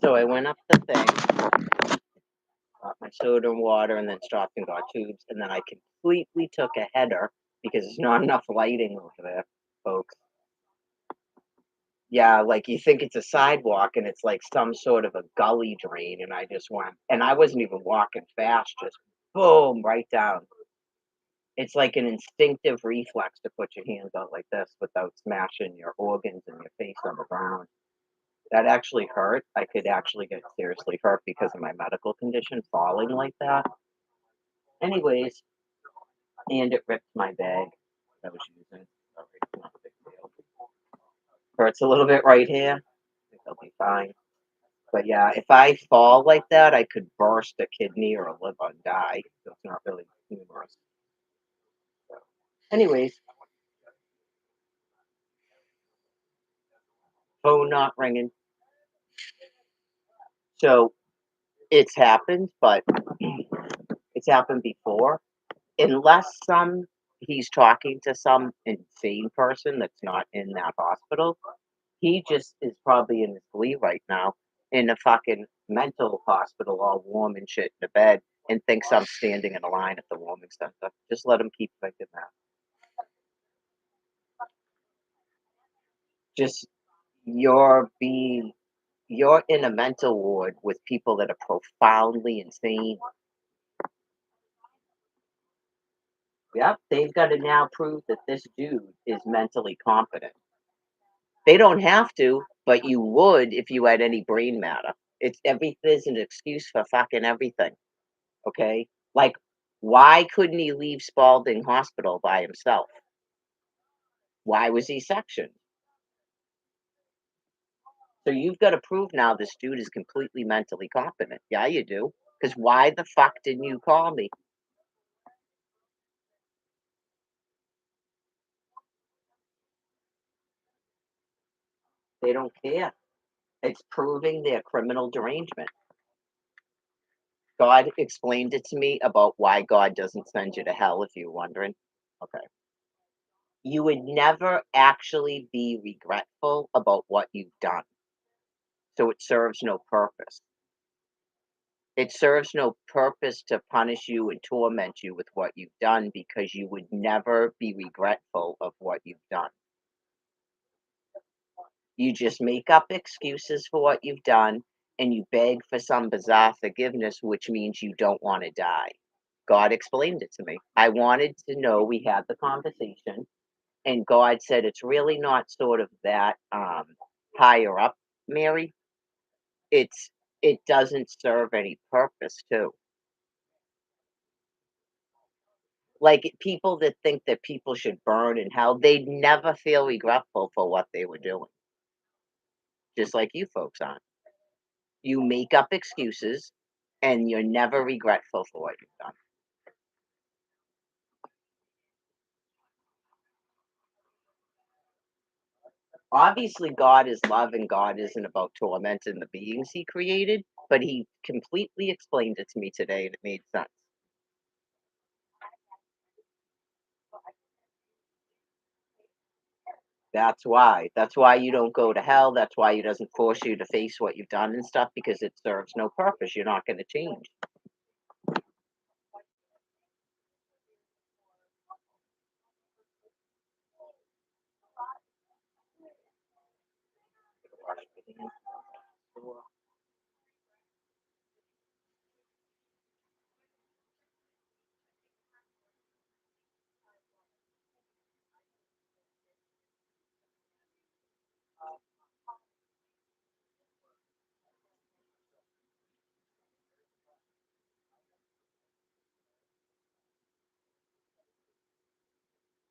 So I went up the thing, got my soda and water, and then stopped and got tubes, and then I completely took a header because there's not enough lighting over there, folks. Yeah, like you think it's a sidewalk and it's like some sort of a gully drain, and I just went, and I wasn't even walking fast, just boom, right down. It's like an instinctive reflex to put your hands out like this without smashing your organs and your face on the ground. That actually hurt. I could actually get seriously hurt because of my medical condition falling like that. Anyways, and it ripped my bag that I was using. Sorry, not a big deal. Hurts a little bit right here. I think I'll be fine. But yeah, if I fall like that, I could burst a kidney or a liver and die. So it's not really humorous. So, anyways, phone not ringing. So it's happened, but it's happened before. Unless he's talking to some insane person that's not in that hospital, he just is probably in his glee right now in a fucking mental hospital, all warm and shit in a bed, and thinks I'm standing in a line at the warming center. Just let him keep thinking that. Just you're being you're in a mental ward with people that are profoundly insane. Yep, they've got to now prove that this dude is mentally competent. They don't have to, but you would if you had any brain matter. It's there's an excuse for fucking everything. Okay? Like, why couldn't he leave Spalding Hospital by himself? Why was he sectioned? So you've got to prove now this dude is completely mentally competent. Yeah, you do. Because why the fuck didn't you call me? They don't care. It's proving their criminal derangement. God explained it to me about why God doesn't send you to hell, if you're wondering. Okay. You would never actually be regretful about what you've done. So it serves no purpose. It serves no purpose to punish you and torment you with what you've done because you would never be regretful of what you've done. You just make up excuses for what you've done and you beg for some bizarre forgiveness, which means you don't want to die. God explained it to me. I wanted to know we had the conversation, and God said it's really not sort of that higher up, Mary. It doesn't serve any purpose too. Like people that think that people should burn in hell, they never feel regretful for what they were doing, just like you folks aren't. You make up excuses and you're never regretful for what you've done. Obviously, God is love and God isn't about tormenting the beings he created, but he completely explained it to me today and it made sense. That's why. That's why you don't go to hell. That's why he doesn't force you to face what you've done and stuff because it serves no purpose. You're not going to change.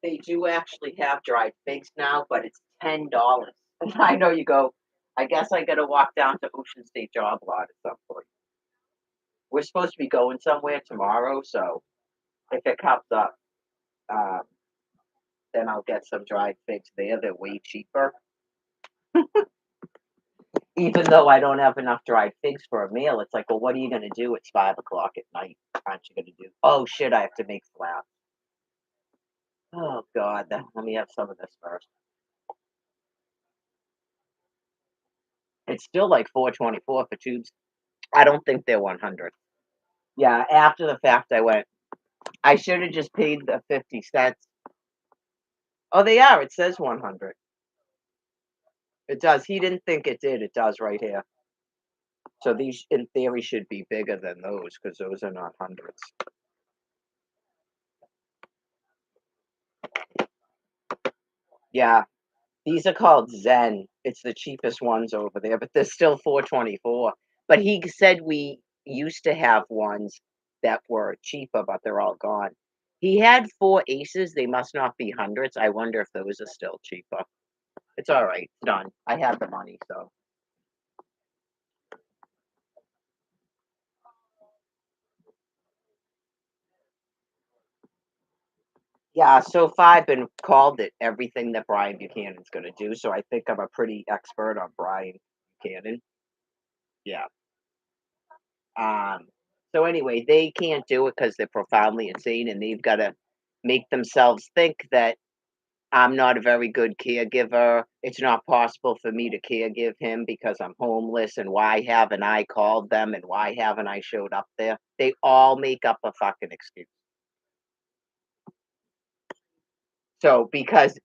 They do actually have dried figs now, but it's $10. I know you go, I guess I gotta walk down to Ocean State Job Lot at some point. We're supposed to be going somewhere tomorrow, so if it comes up, um, then I'll get some dried figs there. They're way cheaper. Even though I don't have enough dried figs for a meal, it's like, well, what are you gonna do? It's 5 o'clock at night. Aren't you gonna do? Oh shit! I have to make flap. Oh god, let me have some of this first. It's still like 424 for tubes. I don't think they're 100. Yeah, after the fact, I went, I should have just paid the 50 cents. Oh, they are. It says 100. It does. He didn't think it did. It does right here. So these, in theory, should be bigger than those because those are not hundreds. Yeah, these are called Zen. It's the cheapest ones over there, but they're still 424. But he said we used to have ones that were cheaper, but they're all gone. He had 4 aces. They must not be hundreds. I wonder if those are still cheaper. It's all right. Done. I have the money, so. Yeah, so far I've been called it everything that Brian Buchanan's gonna do, so I think I'm a pretty expert on Brian Buchanan. Yeah. Um, so anyway, they can't do it because 'cause they're profoundly insane, and they've gotta make themselves think that I'm not a very good caregiver. It's not possible for me to caregive him because I'm homeless, and why haven't I called them, and why haven't I showed up there? They all make up a fucking excuse. So because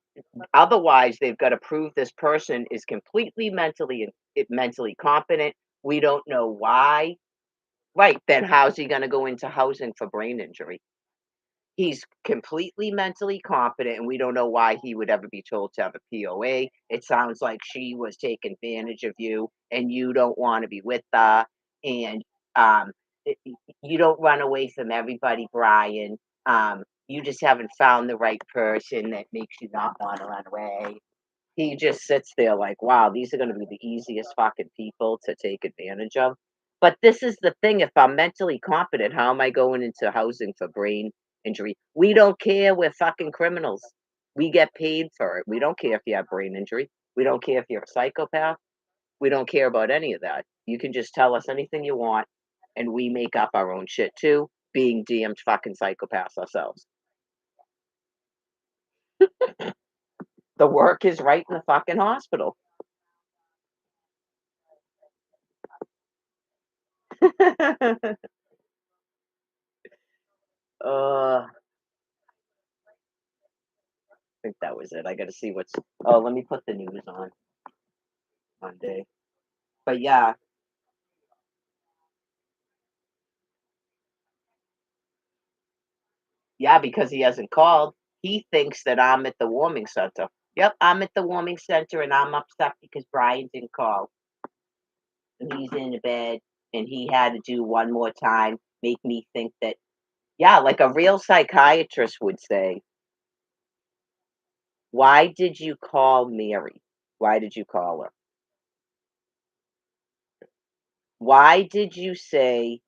otherwise, they've gotta prove this person is completely mentally competent. We don't know why. Right, then how's he gonna go into housing for brain injury? He's completely mentally competent, and we don't know why he would ever be told to have a POA. It sounds like she was taking advantage of you, and you don't wanna be with her, and, you don't run away from everybody, Brian. You just haven't found the right person that makes you not wanna run away. He just sits there like, "Wow, these are gonna be the easiest fucking people to take advantage of." But this is the thing, if I'm mentally competent, how am I going into housing for brain injury? We don't care, we're fucking criminals. We get paid for it. We don't care if you have brain injury. We don't care if you're a psychopath. We don't care about any of that. You can just tell us anything you want, and we make up our own shit too, being damned fucking psychopaths ourselves. The work is right in the fucking hospital. I think that was it. I gotta see what's oh, let me put the news on Monday. But yeah, yeah, because he hasn't called. He thinks that I'm at the warming center. Yep, I'm at the warming center and I'm upset because Brian didn't call. And he's in the bed and he had to do one more time, make me think that, yeah, like a real psychiatrist would say, why did you call Mary? Why did you call her? Why did you say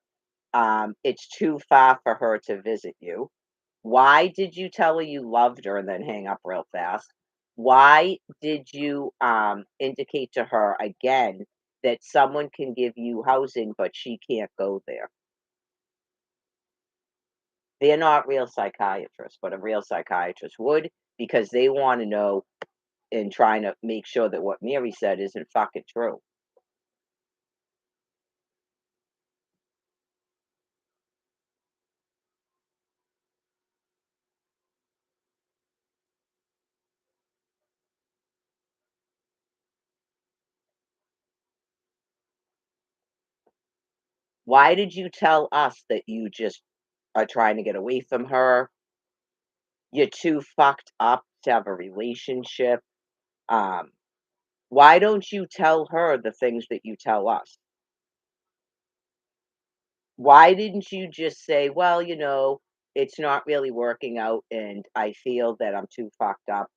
it's too far for her to visit you? Why did you tell her you loved her and then hang up real fast? Why did you indicate to her again that someone can give you housing, but she can't go there? They're not real psychiatrists, but a real psychiatrist would because they want to know and trying to make sure that what Mary said isn't fucking true. Why did you tell us that you just are trying to get away from her? You're too fucked up to have a relationship. Um, why don't you tell her the things that you tell us? Why didn't you just say, "Well, it's not really working out, and I feel that I'm too fucked up,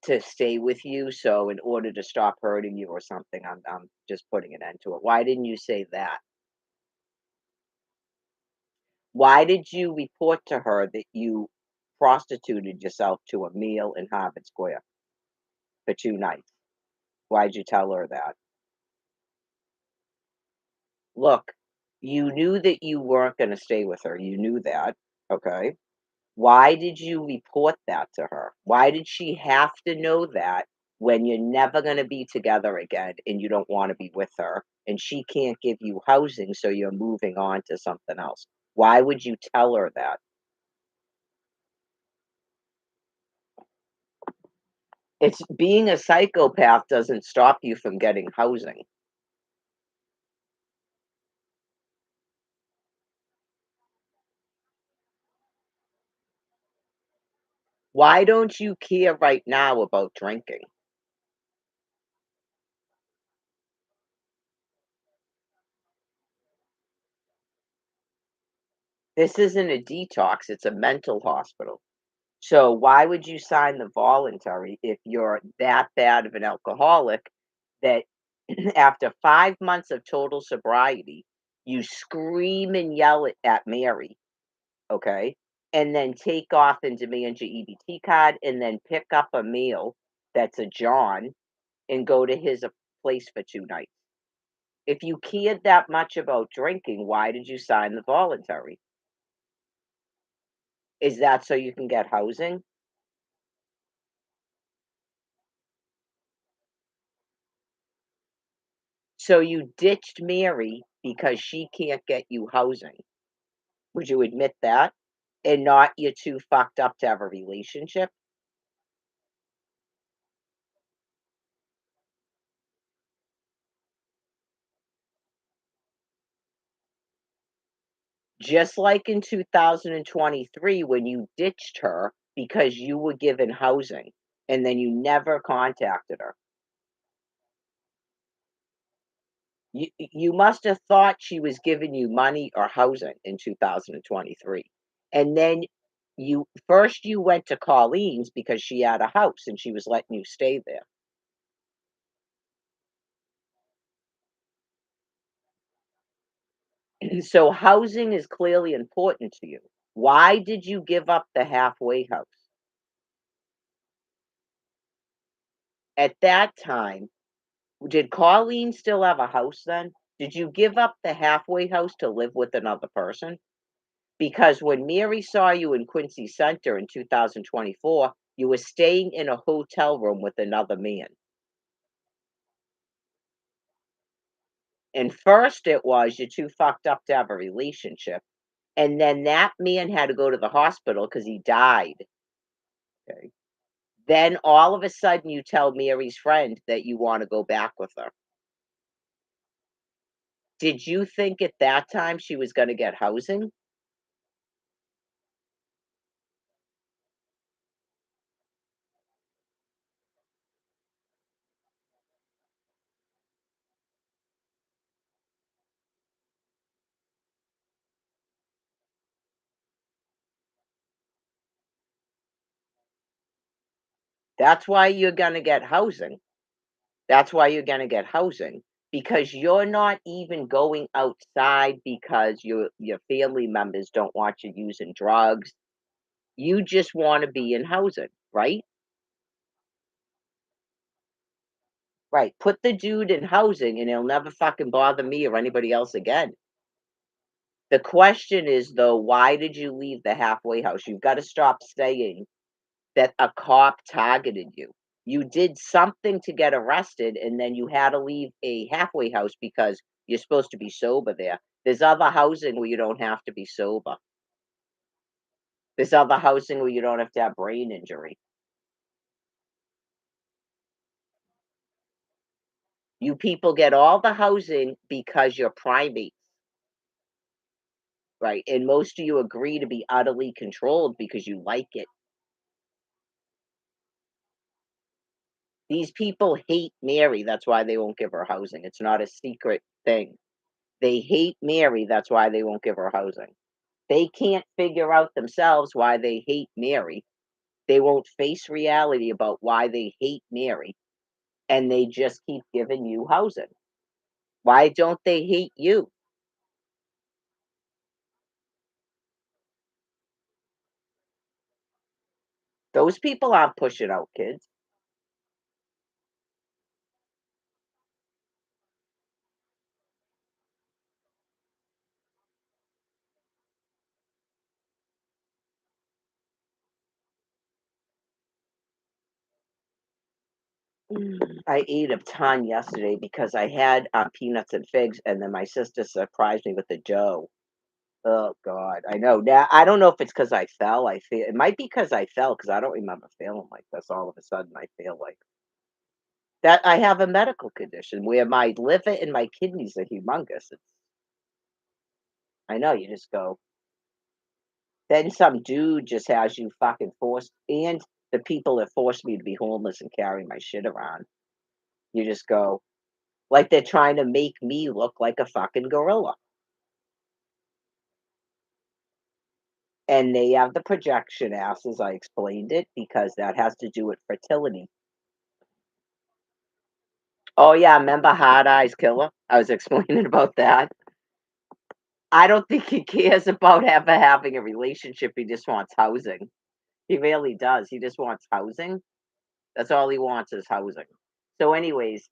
to stay with you, so in order to stop hurting you or something, I'm just putting an end to it." Why didn't you say that? Why did you report to her that you prostituted yourself to a meal in Harvard Square for 2 nights? Why'd you tell her that? Look, you knew that you weren't gonna stay with her, you knew that, okay? Why did you report that to her? Why did she have to know that when you're never gonna be together again and you don't wanna be with her, and she can't give you housing, so you're moving on to something else. Why would you tell her that? It's being a psychopath doesn't stop you from getting housing. Why don't you care right now about drinking? This isn't a detox, it's a mental hospital. So why would you sign the voluntary if you're that bad of an alcoholic that after 5 months of total sobriety, you scream and yell at Mary, okay? And then take off and demand your EBT card and then pick up a meal that's a John and go to his place for 2 nights. If you cared that much about drinking, why did you sign the voluntary? Is that so you can get housing? So you ditched Mary because she can't get you housing. Would you admit that? And not you're too fucked up to have a relationship? Just like in 2023 when you ditched her because you were given housing and then you never contacted her. You must have thought she was giving you money or housing in 2023. And then you went to Colleen's because she had a house and she was letting you stay there. So housing is clearly important to you. Why did you give up the halfway house? At that time, did Colleen still have a house then? Did you give up the halfway house to live with another person? Because when Mary saw you in Quincy Center in 2024, you were staying in a hotel room with another man. And first it was you're too fucked up to have a relationship. And then that man had to go to the hospital because he died. Okay. Then all of a sudden you tell Mary's friend that you want to go back with her. Did you think at that time she was going to get housing? That's why you're going to get housing. That's why you're going to get housing because you're not even going outside because your family members don't want you using drugs. You just want to be in housing, right? Right. Put the dude in housing and he'll never fucking bother me or anybody else again. The question is, though, why did you leave the halfway house? You've got to stop saying that a cop targeted you. You did something to get arrested, and then you had to leave a halfway house because you're supposed to be sober there. There's other housing where you don't have to be sober. There's other housing where you don't have to have brain injury. You people get all the housing because you're primates, right? And most of you agree to be utterly controlled because you like it. These people hate Mary, that's why they won't give her housing. It's not a secret thing. They hate Mary, that's why they won't give her housing. They can't figure out themselves why they hate Mary. They won't face reality about why they hate Mary, and they just keep giving you housing. Why don't they hate you? Those people aren't pushing out kids. I ate a ton yesterday because I had peanuts and figs, and then my sister surprised me with the dough. Oh God, I know. Now I don't know if it's because I fell. I feel it might be because I fell because I don't remember feeling like this. All of a sudden, I feel like that I have a medical condition where my liver and my kidneys are humongous. I know. You just go. Then some dude just has you fucking forced, and the people that forced me to be homeless and carry my shit around. You just go like they're trying to make me look like a fucking gorilla. And they have the projection asses, I explained it, because that has to do with fertility. Oh, yeah, remember Hard Eyes Killer? I was explaining about that. I don't think he cares about ever having a relationship, he just wants housing. He really does, he just wants housing. That's all he wants is housing. So anyways,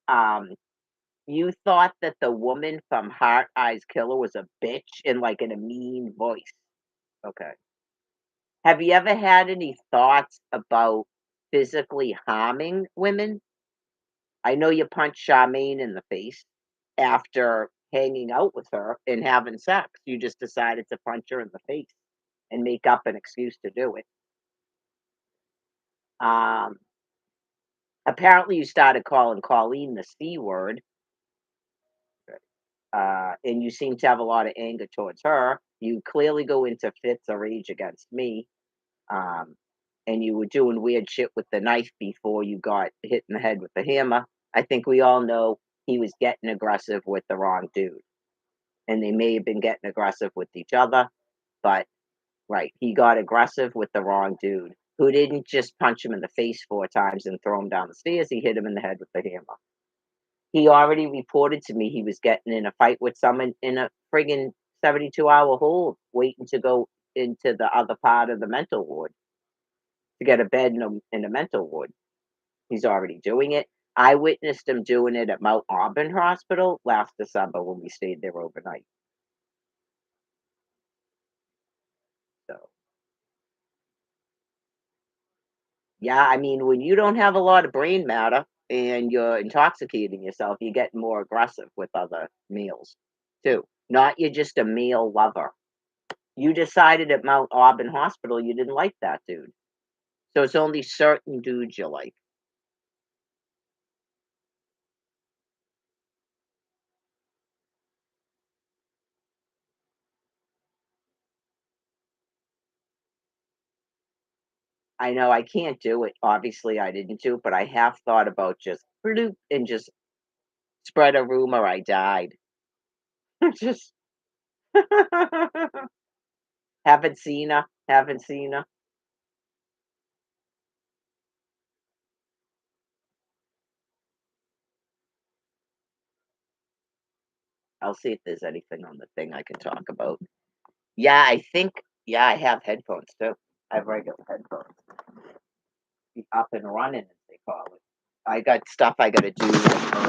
you thought that the woman from Heart Eyes Killer was a bitch in, like, in a mean voice. Okay. Have you ever had any thoughts about physically harming women? I know you punched Charmaine in the face after hanging out with her and having sex. You just decided to punch her in the face and make up an excuse to do it. Um, Apparently, you started calling Colleen the C word, and you seem to have a lot of anger towards her. You clearly go into fits of rage against me. Um, and you were doing weird shit with the knife before you got hit in the head with the hammer. I think we all know he was getting aggressive with the wrong dude. And they may have been getting aggressive with each other, but right, he got aggressive with the wrong dude who didn't just punch him in the face 4 times and throw him down the stairs. He hit him in the head with the hammer. He already reported to me he was getting in a fight with someone in a friggin' 72-hour hold, waiting to go into the other part of the mental ward to get a bed in a mental ward. He's already doing it. I witnessed him doing it at Mount Auburn Hospital last December when we stayed there overnight. So, yeah, I mean, when you don't have a lot of brain matter and you're intoxicating yourself, you get more aggressive with other males too. Not you're just a male lover. You decided at Mount Auburn Hospital you didn't like that dude. So it's only certain dudes you like. I know I can't do it. Obviously, I didn't do it, but I have thought about just bloop and just spread a rumor I died. Just haven't seen her, haven't seen her. I'll see if there's anything on the thing I can talk about. Yeah, I think yeah, I have headphones too. I have regular headphones. Be up and running, as they call it. I got stuff I gotta do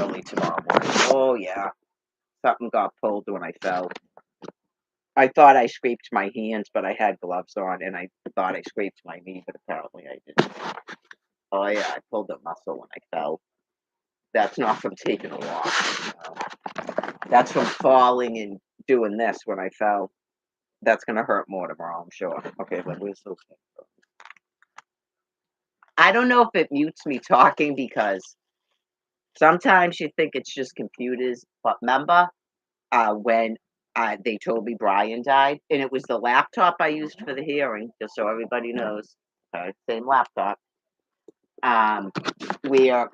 early tomorrow morning. Oh yeah, something got pulled when I fell. I thought I scraped my hands, but I had gloves on, and I thought I scraped my knee, but apparently I didn't. Oh yeah, I pulled a muscle when I fell. That's not from taking a walk. That's from falling and doing this when I fell. That's gonna hurt more tomorrow, I'm sure. Okay, but we're still. I don't know if it mutes me talking because sometimes you think it's just computers. But remember when they told me Brian died, and it was the laptop I used for the hearing, just so everybody knows. Okay, same laptop. Um, where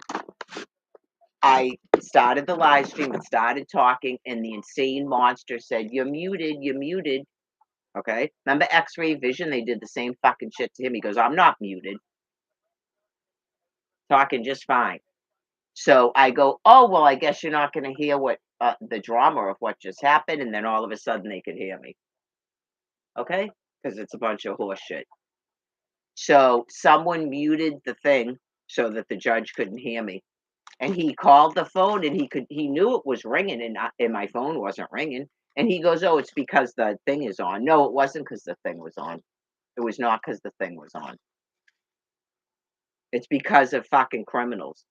I started the live stream and started talking, and the insane monster said, "You're muted. You're muted." Okay. Remember X-Ray Vision? They did the same fucking shit to him. He goes, "I'm not muted, talking just fine." So I go, "Oh, well, I guess you're not going to hear what the drama of what just happened." And then all of a sudden they could hear me. Okay. Because it's a bunch of horse shit. So someone muted the thing so that the judge couldn't hear me. And he called the phone and he knew it was ringing and my phone wasn't ringing. And he goes, "Oh, it's because the thing is on." No, it wasn't because the thing was on. It was not because the thing was on. It's because of fucking criminals.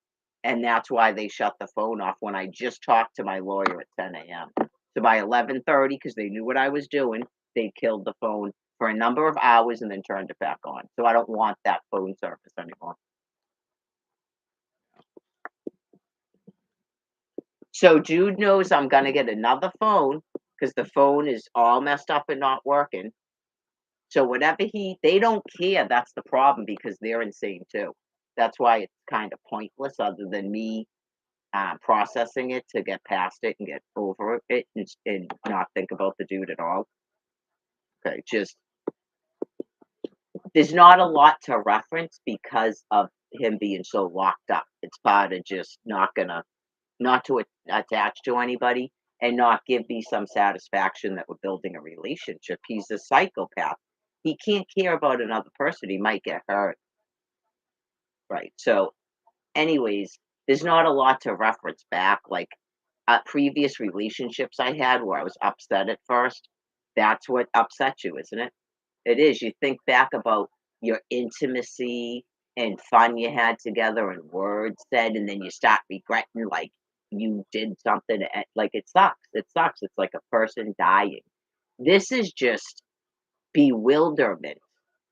and that's why they shut the phone off when I just talked to my lawyer at 10 a.m. So by 11:30, because they knew what I was doing, they killed the phone for a number of hours and then turned it back on. So I don't want that phone service anymore. So Jude knows I'm gonna get another phone because the phone is all messed up and not working. So whatever they don't care. That's the problem because they're insane too. That's why it's kind of pointless, other than me processing it to get past it and get over it and not think about the dude at all. Okay, just there's not a lot to reference because of him being so locked up. It's part of just not to attach to anybody and not give me some satisfaction that we're building a relationship. He's a psychopath. He can't care about another person. He might get hurt. Right. So, anyways, there's not a lot to reference back. Like previous relationships I had where I was upset at first. That's what upset you, isn't it? It is. You think back about your intimacy and fun you had together and words said, and then you start regretting like you did something. Like it sucks. It sucks. It's like a person dying. This is just bewilderment.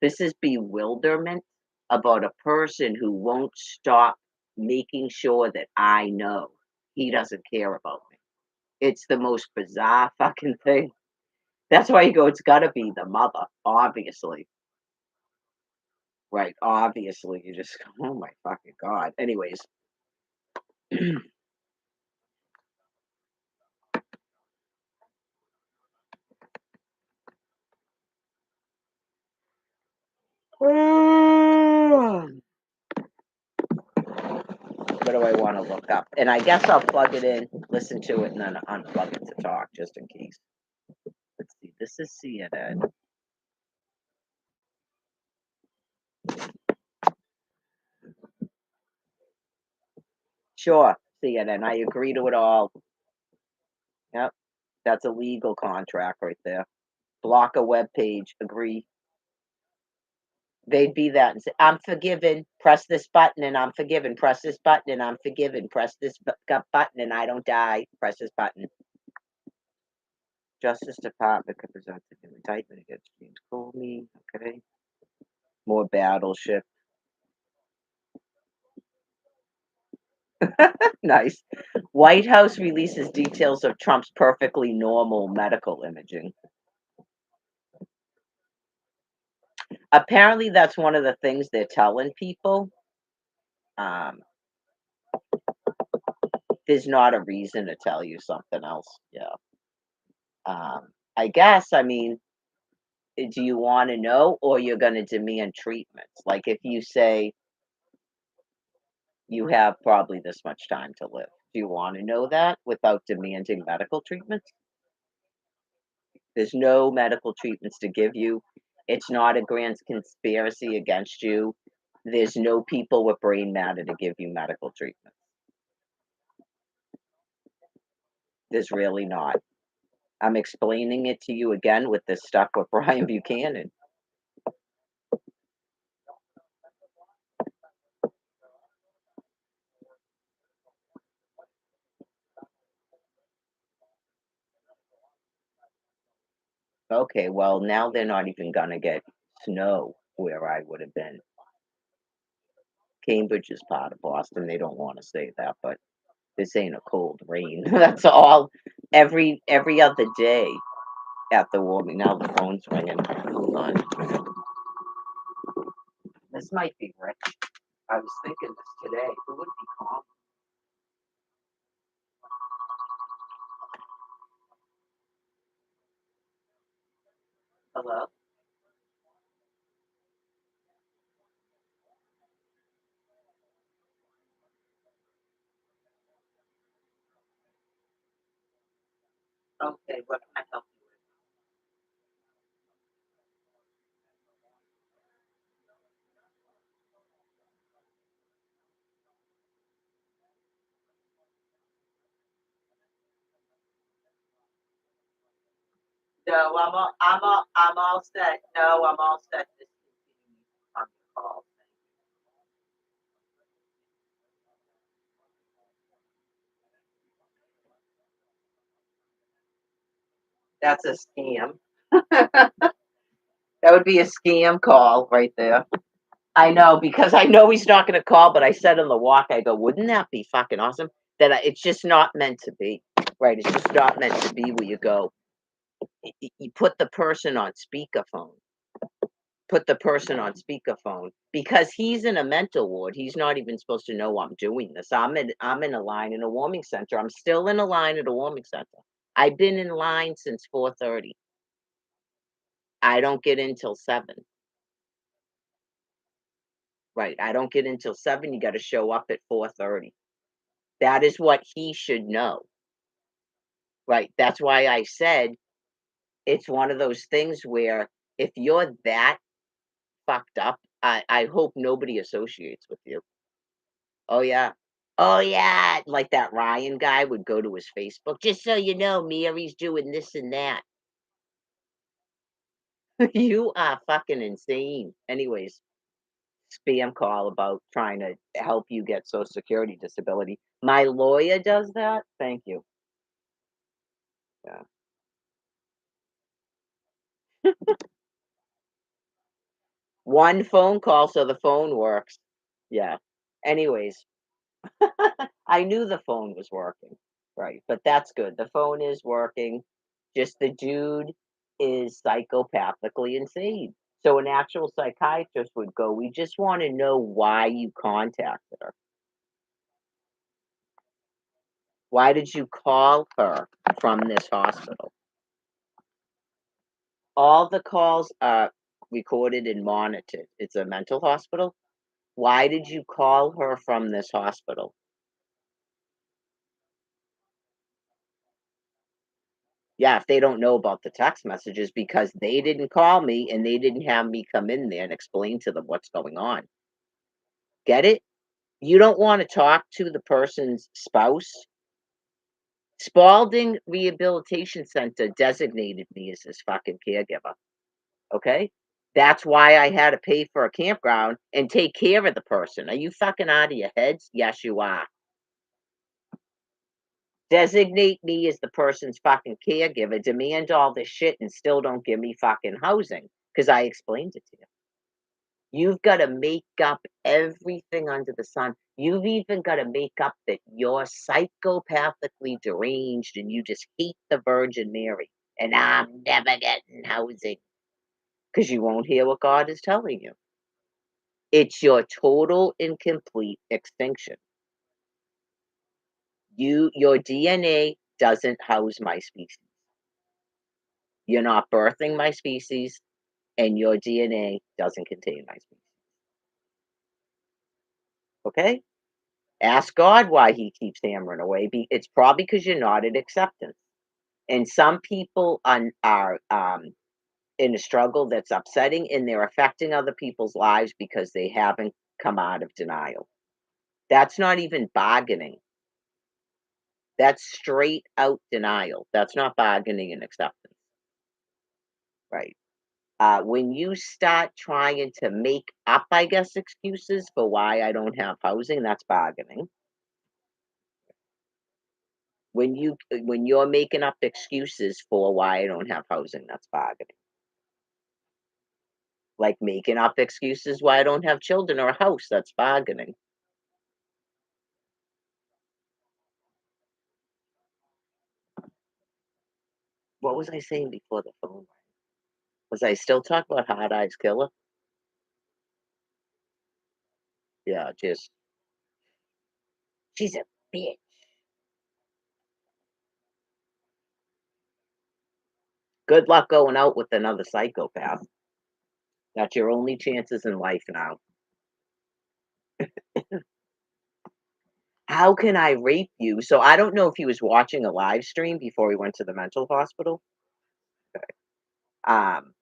This is bewilderment about a person who won't stop making sure that I know he doesn't care about me. It's the most bizarre fucking thing. That's why you go, it's gotta be the mother, obviously. Right, obviously, you just go, "Oh my fucking god." Anyways, what do I wanna look up? And I guess I'll plug it in, listen to it, and then unplug it to talk just in case. Let's see, this is CNN. Sure, CNN, I agree to it all. Yep, that's a legal contract right there. Block a web page, agree. They'd be that and say, "I'm forgiven. Press this button and I'm forgiven. Press this button and I'm forgiven. Press this button and I don't die. Press this button." Justice Department could present an indictment against James Comey. Okay. More battleship. Nice. White House releases details of Trump's perfectly normal medical imaging. Apparently, that's one of the things they're telling people. Um, there's not a reason to tell you something else. Yeah. I guess, I mean, do you want to know or you're going to demand treatments? Like if you say you have probably this much time to live, do you want to know that without demanding medical treatments? There's no medical treatments to give you. It's not a grand conspiracy against you. There's no people with brain matter to give you medical treatment. There's really not. I'm explaining it to you again with this stuff with Brian Buchanan. Okay, well, now they're not even gonna get snow where I would have been. Cambridge is part of Boston. They don't want to say that, but this ain't a cold rain. That's all. Every other day at the warming. Now the phone's ringing. Hold on. This might be rich. I was thinking this today. Who would be calm? Hello? Okay, what can I help you with? No, I'm all set. No, I'm all set. This on the call. That's a scam. That would be a scam call right there. I know, because I know he's not gonna call, but I said on the walk, I go, "Wouldn't that be fucking awesome?" It's just not meant to be, right? It's just not meant to be where you go, you put the person on speakerphone. Put the person on speakerphone because he's in a mental ward. He's not even supposed to know I'm doing this. I'm in a line in a warming center. I'm still in a line at a warming center. I've been in line since 4:30. I don't get in till 7. Right. I don't get in till 7. You got to show up at 4:30. That is what he should know. Right. That's why I said it's one of those things where if you're that fucked up, I hope nobody associates with you. Oh yeah. Oh yeah. Like that Ryan guy would go to his Facebook. Just so you know, Mary's doing this and that. You are fucking insane. Anyways, spam call about trying to help you get Social Security disability. My lawyer does that. Thank you. Yeah. One phone call so the phone works. Yeah. Anyways, I knew the phone was working. Right. But that's good. The phone is working. Just the dude is psychopathically insane. So an actual psychiatrist would go, "We just want to know why you contacted her. Why did you call her from this hospital?" All the calls are recorded and monitored. It's a mental hospital. Why did you call her from this hospital? Yeah, if they don't know about the text messages because they didn't call me and they didn't have me come in there and explain to them what's going on. Get it? You don't wanna talk to the person's spouse? Spalding Rehabilitation Center designated me as his fucking caregiver, okay? That's why I had to pay for a campground and take care of the person. Are you fucking out of your heads? Yes, you are. Designate me as the person's fucking caregiver, demand all this shit, and still don't give me fucking housing because I explained it to you. You've gotta make up everything under the sun. You've even gotta make up that you're psychopathically deranged and you just hate the Virgin Mary, and I'm never getting housing because you won't hear what God is telling you. It's your total and complete extinction. Your DNA doesn't house my species. You're not birthing my species, and your DNA doesn't contain my species. Okay? Ask God why he keeps hammering away. It's probably because you're not at acceptance. And some people are in a struggle that's upsetting and they're affecting other people's lives because they haven't come out of denial. That's not even bargaining. That's straight out denial. That's not bargaining and acceptance. Right. When you start trying to make up, I guess, excuses for why I don't have housing, that's bargaining. When you're making up excuses for why I don't have housing, that's bargaining. Like making up excuses why I don't have children or a house, that's bargaining. What was I saying before the phone? Was I still talking about Hard Eyes Killer? Yeah, just she's a bitch. Good luck going out with another psychopath. That's your only chances in life now. How can I rape you? So I don't know if he was watching a live stream before he went to the mental hospital. Um,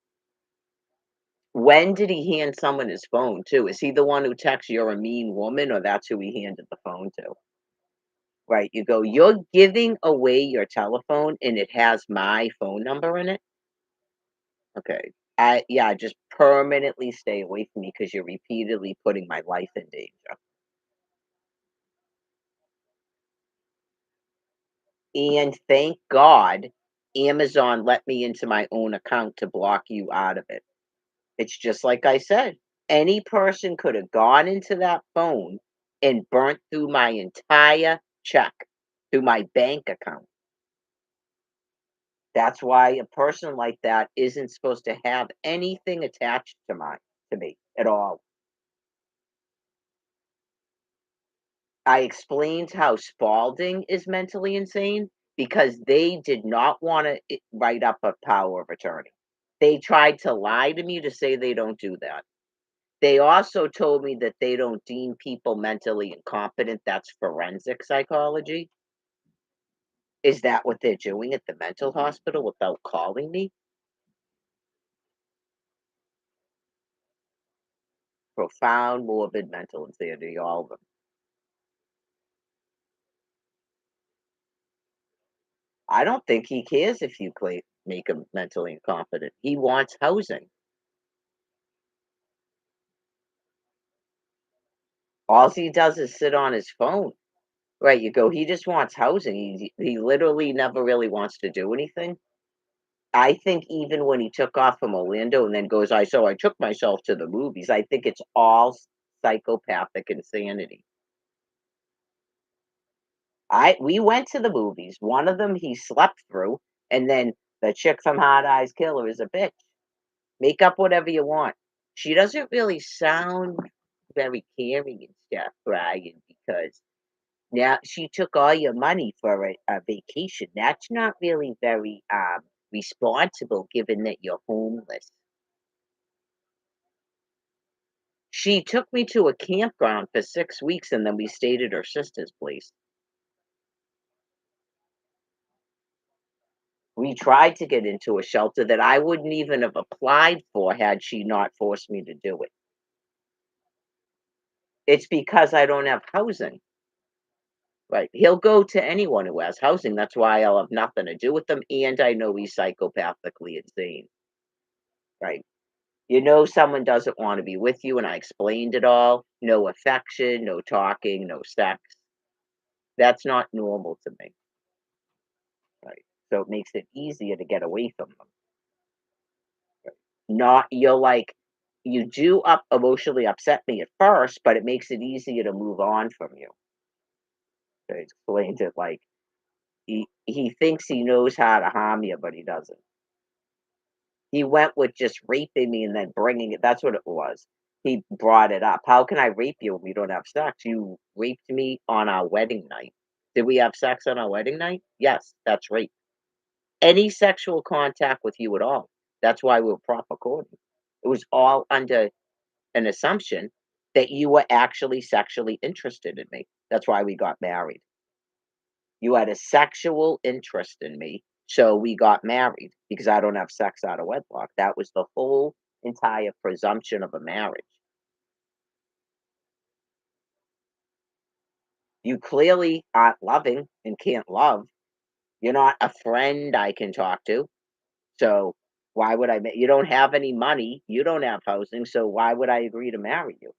when did he hand someone his phone too? Is he the one who texts you're a mean woman, or that's who he handed the phone to? Right. You go, you're giving away your telephone and it has my phone number in it. Okay. Yeah, just permanently stay away from me because you're repeatedly putting my life in danger. And thank God Amazon let me into my own account to block you out of it. It's just like I said. Any person could have gone into that phone and burnt through my entire check, through my bank account. That's why a person like that isn't supposed to have anything attached to me at all. I explained how Spalding is mentally insane because they did not want to write up a power of attorney. They tried to lie to me to say they don't do that. They also told me that they don't deem people mentally incompetent. That's forensic psychology. Is that what they're doing at the mental hospital without calling me? Profound, morbid mental insanity, all of them. I don't think he cares if you make him mentally incompetent. He wants housing. All he does is sit on his phone. Right, you go, he just wants housing. He literally never really wants to do anything. I think even when he took off from Orlando and then goes, I took myself to the movies. I think it's all psychopathic insanity. I We went to the movies. One of them he slept through, and then the chick from Hard Eyes Killer is a bitch. Make up whatever you want. She doesn't really sound very caring and stuff, Brian, because now she took all your money for a vacation. That's not really very responsible, given that you're homeless. She took me to a campground for 6 weeks, and then we stayed at her sister's place. We tried to get into a shelter that I wouldn't even have applied for had she not forced me to do it. It's because I don't have housing. Right. He'll go to anyone who has housing. That's why I'll have nothing to do with them. And I know he's psychopathically insane. Right. You know, someone doesn't want to be with you, and I explained it all. No affection, no talking, no sex. That's not normal to me. Right. So it makes it easier to get away from them. Not you're like, you do up emotionally upset me at first, but it makes it easier to move on from you. I explained it like he thinks he knows how to harm you, but he doesn't. He went with just raping me and then bringing it. That's what it was. He brought it up. How can I rape you when we don't have sex? You raped me on our wedding night. Did we have sex on our wedding night? Yes, that's rape. Any sexual contact with you at all. That's why we were proper courting. It was all under an assumption that you were actually sexually interested in me. That's why we got married. You had a sexual interest in me, so we got married because I don't have sex out of wedlock. That was the whole entire presumption of a marriage. You clearly aren't loving and can't love. You're not a friend I can talk to. So why would you don't have any money, you don't have housing, so why would I agree to marry you?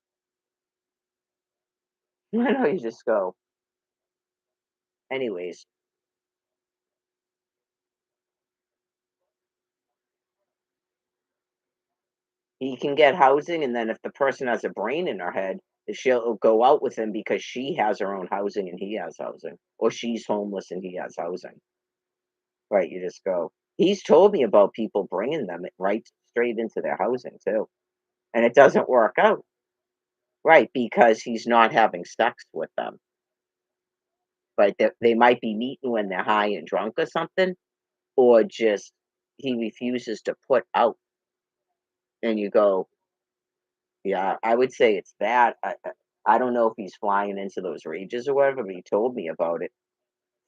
I know you just go. Anyways, he can get housing, and then if the person has a brain in her head, she'll go out with him because she has her own housing and he has housing, or she's homeless and he has housing. Right? You just go. He's told me about people bringing them right straight into their housing too, and it doesn't work out. Right? Because he's not having sex with them. Right? They might be meeting when they're high and drunk or something, or just he refuses to put out. And you go, yeah, I would say it's that. I don't know if he's flying into those rages or whatever, but he told me about it.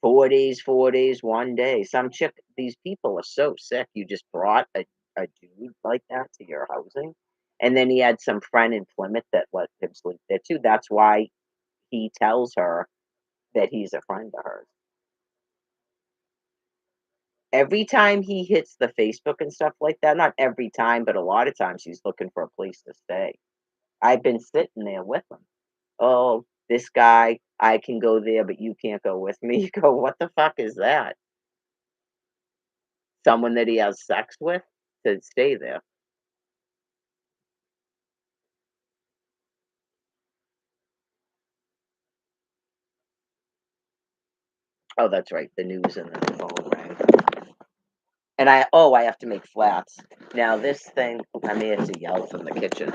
4 days, one day. Some chick, these people are so sick. You just brought a dude like that to your housing. And then he had some friend in Plymouth that let him sleep there too. That's why he tells her that he's a friend of hers. Every time he hits the Facebook and stuff like that, not every time, but a lot of times he's looking for a place to stay. I've been sitting there with him. "Oh, this guy, I can go there, but you can't go with me." You go, "What the fuck is that?" Someone that he has sex with to stay there. Oh, that's right, the news and the phone rang. And I have to make flats. Now this thing, I may have to yell from the kitchen,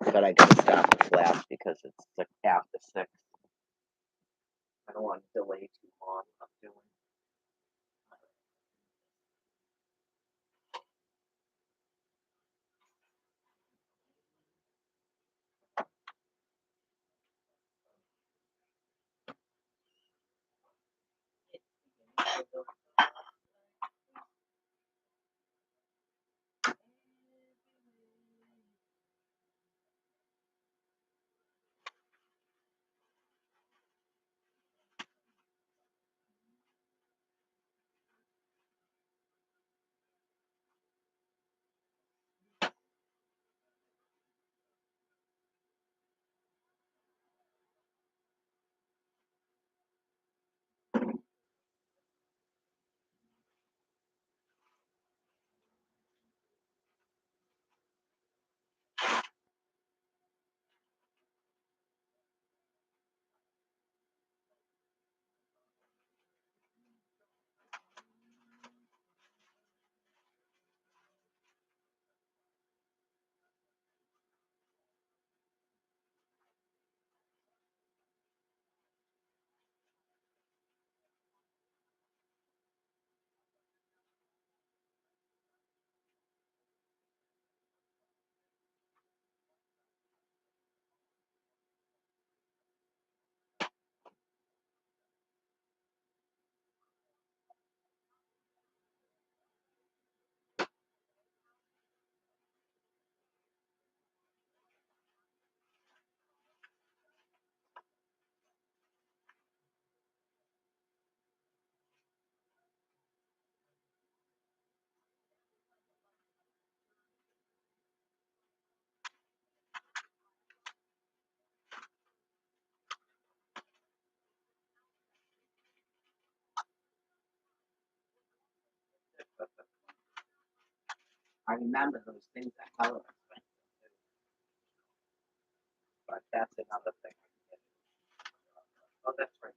but I gotta stop the flats because it's like after 6. I don't want to delay too long. I'm doing. I remember those things are hella expensive, but that's another thing. Oh, that's right.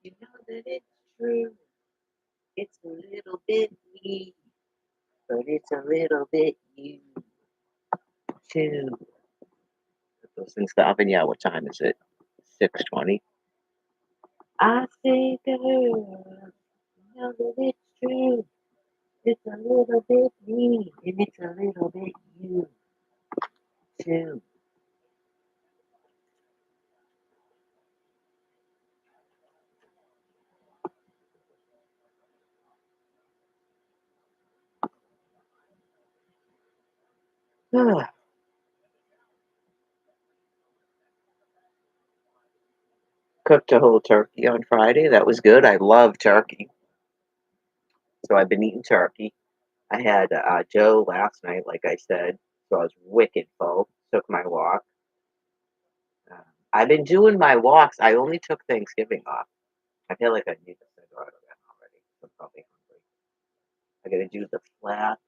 You know that it's true. It's a little bit me, but it's a little bit you too. Put those things in the oven. Yeah, what time is it? 6:20. I say, girl, you know that it's true. It's a little bit me, and it's a little bit you too. Cooked a whole turkey on Friday. That was good. I love turkey, so I've been eating turkey. I had Joe last night, like I said, so I was wicked full. Took my walk. Um, I've been doing my walks. I only took Thanksgiving off. I feel like I need a cigarette again already. I'm probably hungry. I gotta do the flats.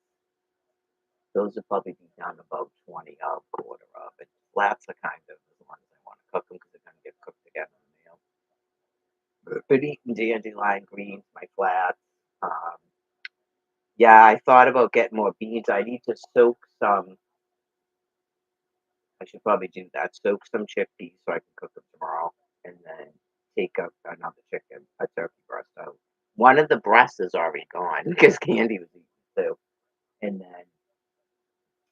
Those will probably be down about 20 a quarter of it. Flats are kind of the ones I want to cook them because they're gonna get cooked again in the meal. But eating dandelion greens, my flats. Um, yeah, I thought about getting more beans. I need to soak some. I should probably do that. Soak some chickpeas so I can cook them tomorrow, and then take up another chicken, a turkey breast out. One of the breasts is already gone because Candy was eating too. And then,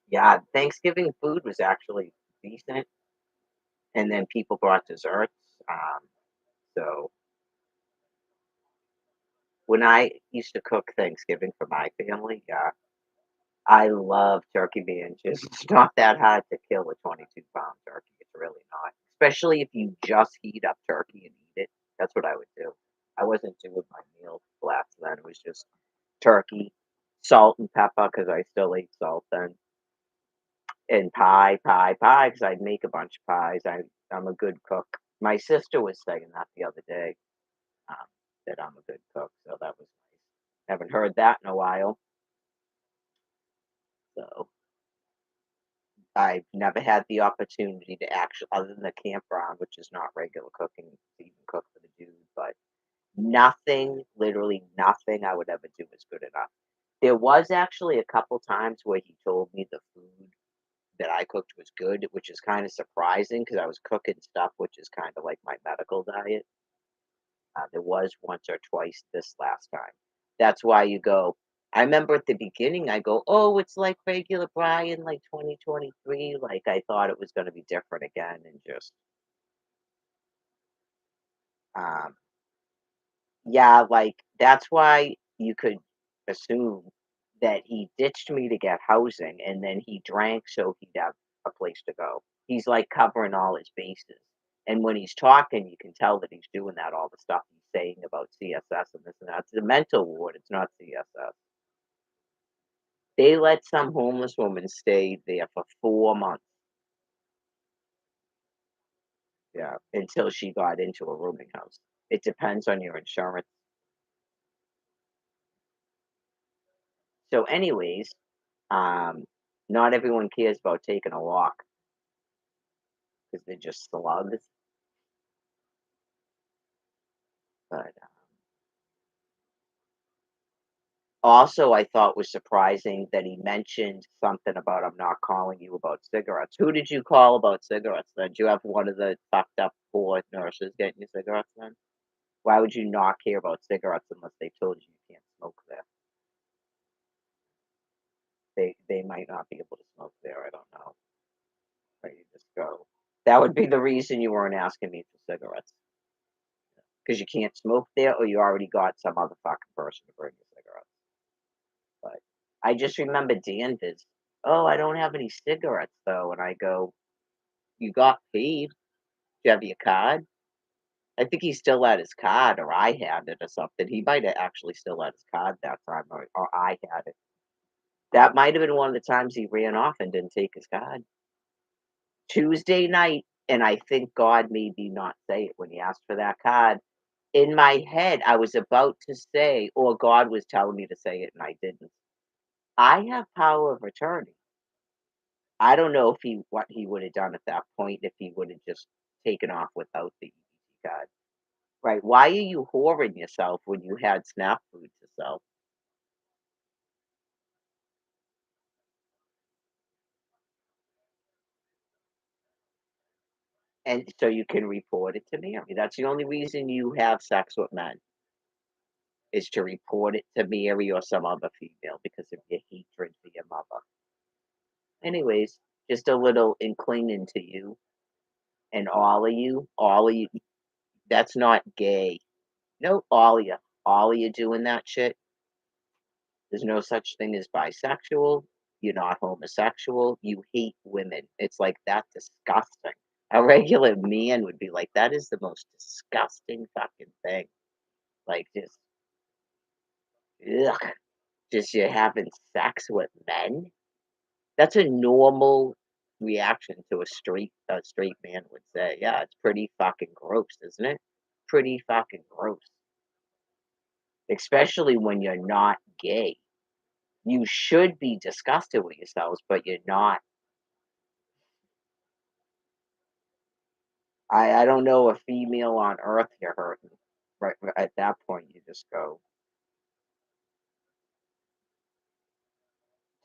yeah, Thanksgiving food was actually decent. And then people brought desserts. So when I used to cook Thanksgiving for my family, yeah, I love turkey banges. It's not that hard to kill a 22-pound turkey. It's really not. Especially if you just heat up turkey and eat it. That's what I would do. I wasn't doing my meal flats then. It was just turkey, salt and pepper because I still ate salt then, and pie, because I'd make a bunch of pies. I'm a good cook. My sister was saying that the other day, um, that I'm a good cook, so that was nice. Haven't heard that in a while, so I've never had the opportunity to actually, other than the campground, which is not regular cooking, to even cook for the dude, but nothing, literally nothing I would ever do is good enough. There was actually a couple times where he told me the food that I cooked was good, which is kind of surprising because I was cooking stuff which is kind of like my medical diet. There was once or twice this last time. That's why you go. I remember at the beginning, I go, "Oh, it's like regular Brian, like 2023." Like I thought it was going to be different again, and just um, yeah, like that's why you could assume that he ditched me to get housing, and then he drank so he'd have a place to go. He's like covering all his bases. And when he's talking, you can tell that he's doing that, all the stuff he's saying about CSS and this and that. It's a mental ward, it's not CSS. They let some homeless woman stay there for 4 months, yeah, until she got into a rooming house. It depends on your insurance. So, anyways, um, not everyone cares about taking a walk because they're just slugs. But also, I thought was surprising that he mentioned something about I'm not calling you about cigarettes. Who did you call about cigarettes then? Did you have one of the fucked up poor nurses getting you cigarettes then? Why would you not care about cigarettes unless they told you you can't smoke there? They might not be able to smoke there. I don't know. But you just go. That would be the reason you weren't asking me for cigarettes because you can't smoke there, or you already got some other fucking person to bring you cigarettes. But I just remember Dan visit. Oh, I don't have any cigarettes though, and I go, you got paid. Do you have your card? I think he still had his card, or I had it, or something. He might have actually still had his card that time, or I had it. That might have been one of the times he ran off and didn't take his card. Tuesday night, and I think God made me not say it when he asked for that card. In my head, I was about to say, or God was telling me to say it, and I didn't. I have power of attorney. I don't know if he what he would have done at that point if he would have just taken off without the EBT card. Right, why are you whoring yourself when you had SNAP food to sell? And so you can report it to Mary. That's the only reason you have sex with men, is to report it to Mary or some other female because of your hatred for your mother. Anyways, just a little inclining to you and all of you, that's not gay. No, all of you doing that shit. There's no such thing as bisexual. You're not homosexual. You hate women. It's like that's disgusting. A regular man would be like, that is the most disgusting fucking thing. Like ugh, just you're having sex with men. That's a normal reaction to a straight man would say. Yeah, it's pretty fucking gross, isn't it? Pretty fucking gross. Especially when you're not gay. You should be disgusted with yourselves, but you're not. I don't know a female on earth you're hurting. Right at that point, you just go,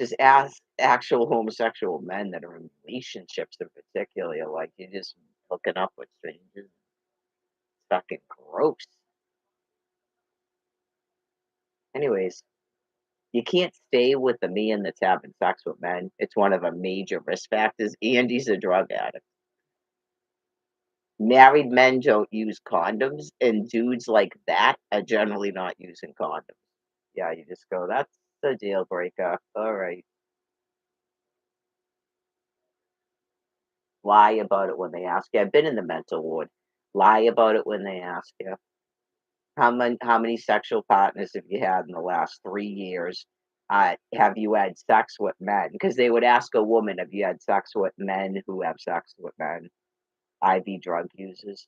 just ask actual homosexual men that are in relationships in particular. You're like, you're just hooking up with strangers. It's fucking gross. Anyways, you can't stay with a man that's having sex with men. It's one of the major risk factors. And he's a drug addict. Married men don't use condoms, and dudes like that are generally not using condoms. Yeah, you just go, that's the deal breaker. All right. Lie about it when they ask you. I've been in the mental ward. Lie about it when they ask you. How many sexual partners have you had in the last 3 years? Have you had sex with men? Because they would ask a woman, have you had sex with men who have sex with men? IV drug users.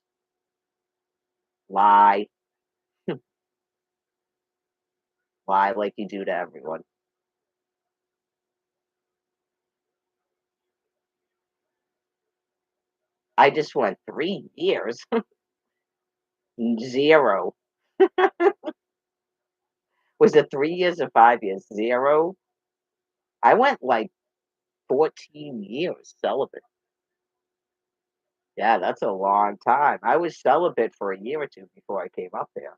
Lie. Lie like you do to everyone. I just went 3 years. Zero. Was it 3 years or 5 years? Zero. I went like 14 years celibate. Yeah, that's a long time. I was celibate for a year or two before I came up there.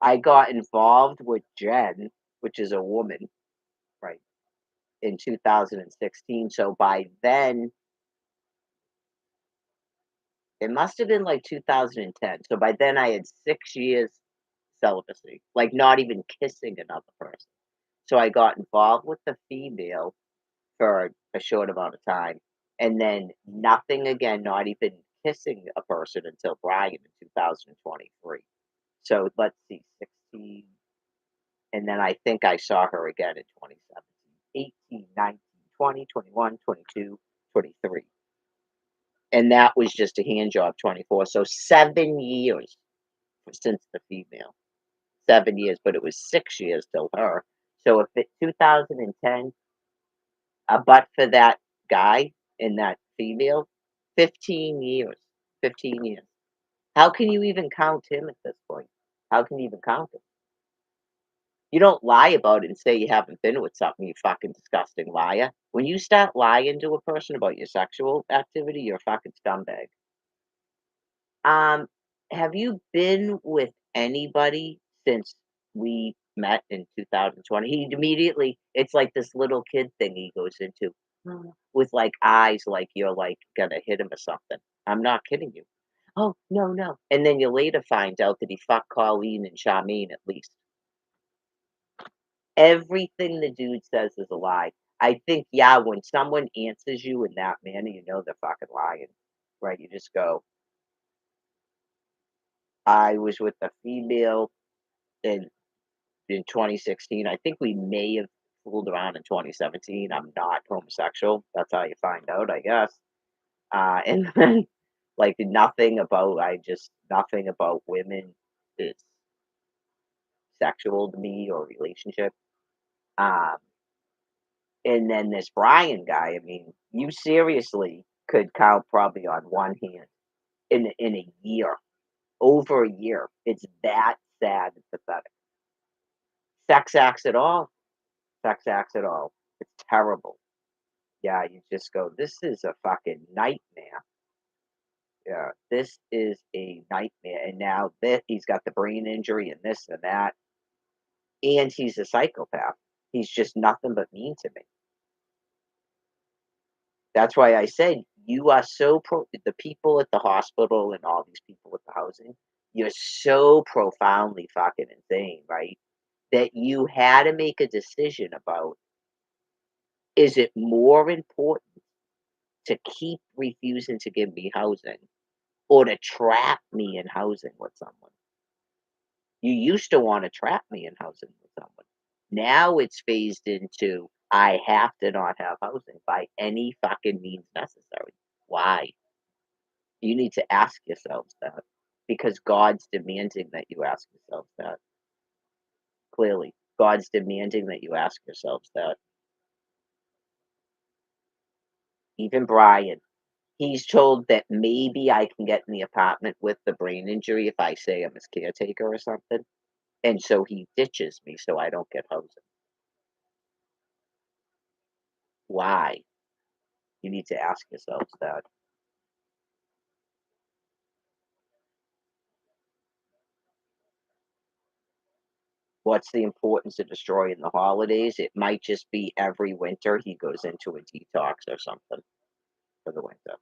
I got involved with Jen, which is a woman, right, in 2016. So by then, it must have been like 2010. So by then, I had 6 years celibacy, like not even kissing another person. So I got involved with the female for a short amount of time, and then nothing again, not even kissing a person until Brian in 2023. So let's see, 16, and then I think I saw her again in 2017, 18, 19, 20, 21, 22, 23. And that was just a hand job 24. So 7 years since the female. 7 years, but it was 6 years till her. So if it 2010, but for that guy and that female, 15 years. 15 years. How can you even count him at this point? How can you even count him? You don't lie about it and say you haven't been with something, you fucking disgusting liar. When you start lying to a person about your sexual activity, you're a fucking scumbag. Um, have you been with anybody since we met in 2020? He immediately, it's like this little kid thing he goes into with like eyes like you're like gonna hit him or something. I'm not kidding you. Oh, no, no. And then you later find out that he fucked Colleen and Charmaine at least. Everything the dude says is a lie. I think, yeah, when someone answers you in that manner, you know they're fucking lying, right? You just go, I was with a female in 2016. I think we may have fooled around in 2017. I'm not homosexual. That's how you find out, I guess. And then, like, nothing about women is sexual to me or relationship. Um, And then this Brian guy, I mean, you seriously could count probably on one hand in a year. over a year. It's that sad and pathetic. Sex acts at all. Sex acts at all. It's terrible. Yeah, you just go, "This is a fucking nightmare." Yeah, this is a nightmare, and now that he's got the brain injury and this and that, and he's a psychopath. He's just nothing but mean to me. That's why I said you are so the people at the hospital and all these people with the housing, you're so profoundly fucking insane, right? That you had to make a decision about, is it more important to keep refusing to give me housing or to trap me in housing with someone? You used to want to trap me in housing with someone. Now it's phased into I have to not have housing by any fucking means necessary. Why? You need to ask yourselves that because God's demanding that you ask yourselves that. Clearly, God's demanding that you ask yourselves that. Even Brian, he's told that maybe I can get in the apartment with the brain injury if I say I'm his caretaker or something. And so he ditches me so I don't get housing. Why? You need to ask yourselves that. What's the importance of destroying the holidays? It might just be every winter he goes into a detox or something for the winter.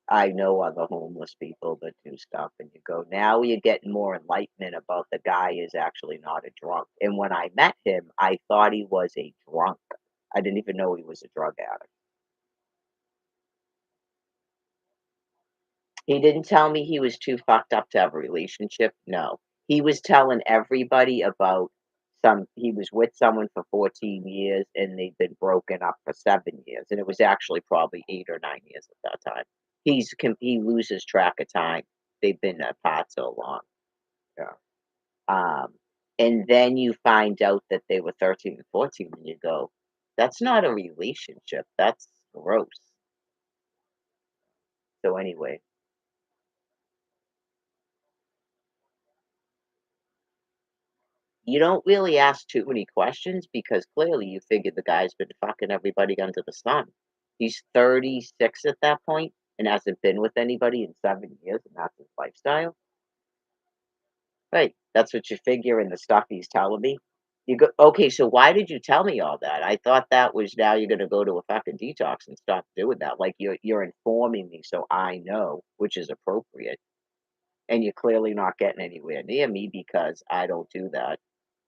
I know other homeless people that do stuff, and you go, now you're getting more enlightenment about the guy is actually not a drunk. And when I met him, I thought he was a drunk. I didn't even know he was a drug addict. He didn't tell me he was too fucked up to have a relationship. No. He was telling everybody about he was with someone for 14 years and they've been broken up for 7 years. And it was actually probably 8 or 9 years at that time. He loses track of time. They've been apart so long. Yeah. Um, and then you find out that they were 13 and 14 and you go, that's not a relationship. That's gross. So anyway, you don't really ask too many questions because clearly you figured the guy's been fucking everybody under the sun. He's 36 at that point and hasn't been with anybody in 7 years, and that's his lifestyle. Right. That's what you figure in the stuff he's telling me. You go, okay, so why did you tell me all that? I thought that was now you're gonna go to a fucking detox and stop doing that. Like you're informing me so I know, which is appropriate. And you're clearly not getting anywhere near me because I don't do that.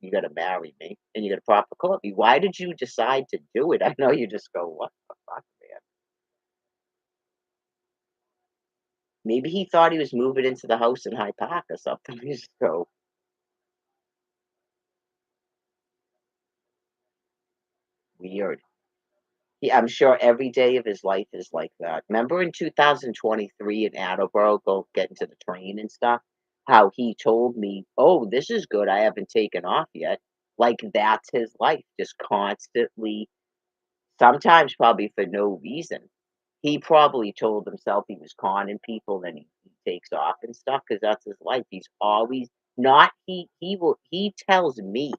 You gotta marry me and you gotta proper court me. Why did you decide to do it? I know you just go, "What the fuck, man?" Maybe he thought he was moving into the house in High Park or something. You just go, "Weird." Yeah, I'm sure every day of his life is like that. Remember in 2023 in Attleboro, go get into the train and stuff, how he told me, "Oh, this is good. I haven't taken off yet." Like that's his life, just constantly. Sometimes probably for no reason. He probably told himself he was conning people, then he takes off and stuff because that's his life. He's always not he tells me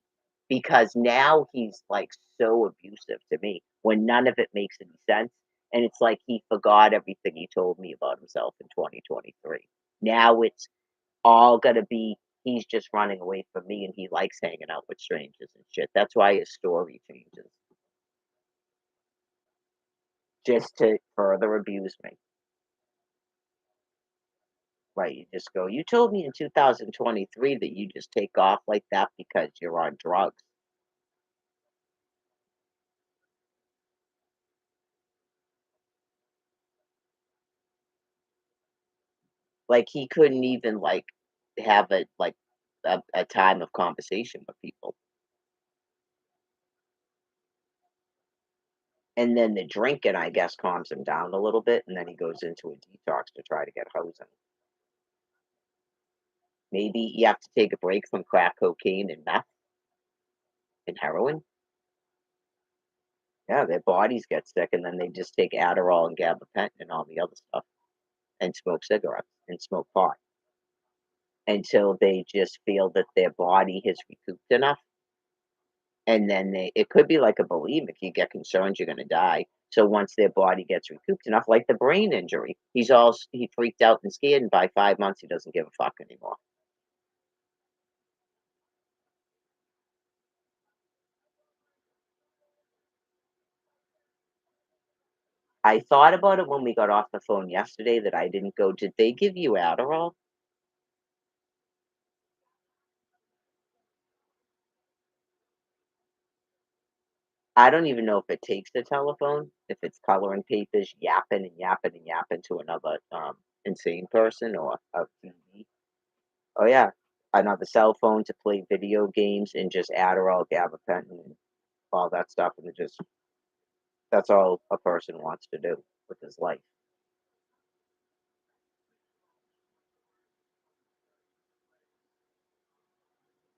because now he's, like, so abusive to me when none of it makes any sense, and it's like he forgot everything he told me about himself in 2023. Now it's all gonna be he's just running away from me, and he likes hanging out with strangers and shit. That's why his story changes. Just to further abuse me. Right, you just go, "You told me in 2023 that you just take off like that because you're on drugs." Like, he couldn't even, like, have a time of conversation with people. And then the drinking, I guess, calms him down a little bit, and then he goes into a detox to try to get housing. Maybe you have to take a break from crack cocaine and meth and heroin. Yeah, their bodies get sick, and then they just take Adderall and gabapentin and all the other stuff, and smoke cigarettes and smoke pot until they just feel that their body has recouped enough, and then it could be like a bulimic, you get concerned you're gonna die, so once their body gets recouped enough, like the brain injury, he freaked out and scared, and by 5 months, he doesn't give a fuck anymore. I thought about it when we got off the phone yesterday that I didn't go, "Did they give you Adderall?" I don't even know if it takes the telephone, if it's coloring papers, yapping and yapping and yapping to another, insane person or a TV. Oh, yeah. Another cell phone to play video games and just Adderall, gabapentin, and all that stuff, and it just that's all a person wants to do with his life.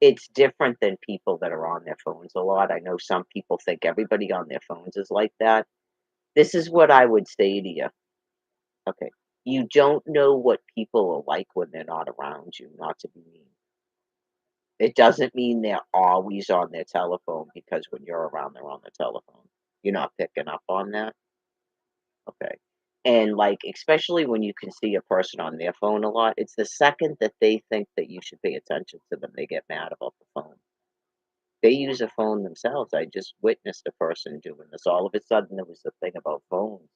It's different than people that are on their phones a lot. I know some people think everybody on their phones is like that. This is what I would say to you. Okay. You don't know what people are like when they're not around you, not to be mean. It doesn't mean they're always on their telephone because when you're around, they're on their telephone. You're not picking up on that? Okay. And, like, especially when you can see a person on their phone a lot, it's the second that they think that you should pay attention to them, they get mad about the phone. They use a phone themselves. I just witnessed a person doing this. All of a sudden, there was a thing about phones,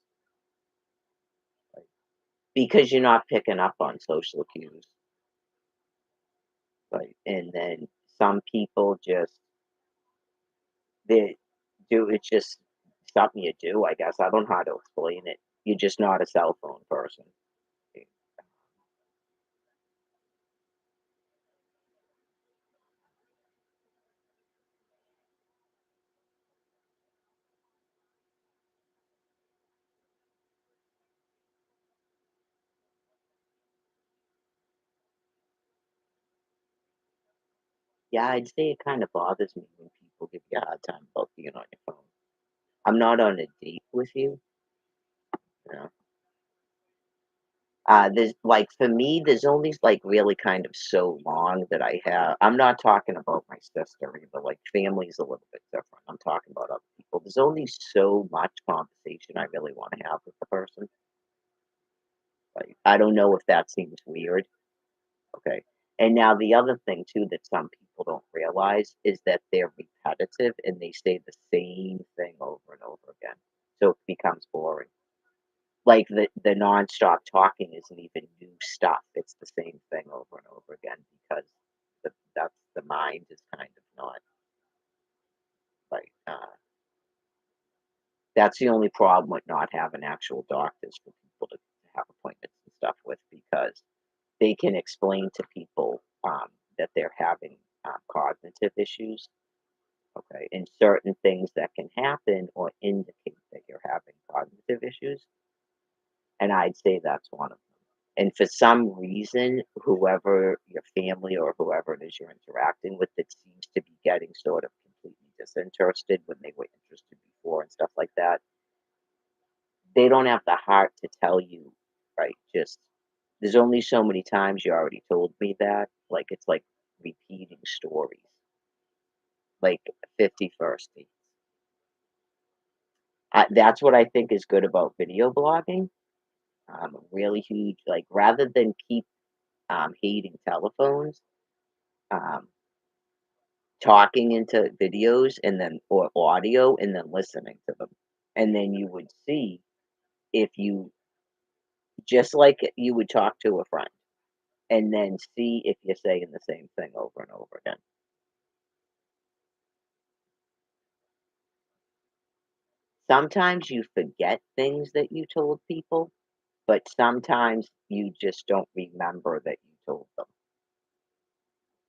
like, because you're not picking up on social cues, right? And then some people just they do it's just something you do, I guess. I don't know how to explain it. You're just not a cell phone person. Yeah, I'd say it kind of bothers me when people give you a hard time about being on your phone. I'm not on a date with you, you know. There's like for me, there's only like really kind of so long that I have. I'm not talking about my sister either. Like family's a little bit different. I'm talking about other people. There's only so much conversation I really want to have with the person. Like I don't know if that seems weird. Okay. And now the other thing too that some people don't realize is that they're repetitive and they say the same thing over and over again. So it becomes boring. Like the nonstop talking isn't even new stuff. It's the same thing over and over again because that's the mind is kind of not like that's the only problem with not having actual doctors for people to have appointments and stuff with because they can explain to people that they're having cognitive issues. Okay, and certain things that can happen or indicate that you're having cognitive issues. And I'd say that's one of them. And for some reason, whoever your family or whoever it is you're interacting with that seems to be getting sort of completely disinterested when they were interested before and stuff like that, they don't have the heart to tell you, right? Just there's only so many times you already told me that. Like it's like repeating stories, like 51st dates. That's what I think is good about video blogging. Really huge, like rather than keep hating telephones, um, talking into videos and then or audio and then listening to them. And then you would see if you just like you would talk to a friend and then see if you're saying the same thing over and over again. Sometimes you forget things that you told people, but sometimes you just don't remember that you told them.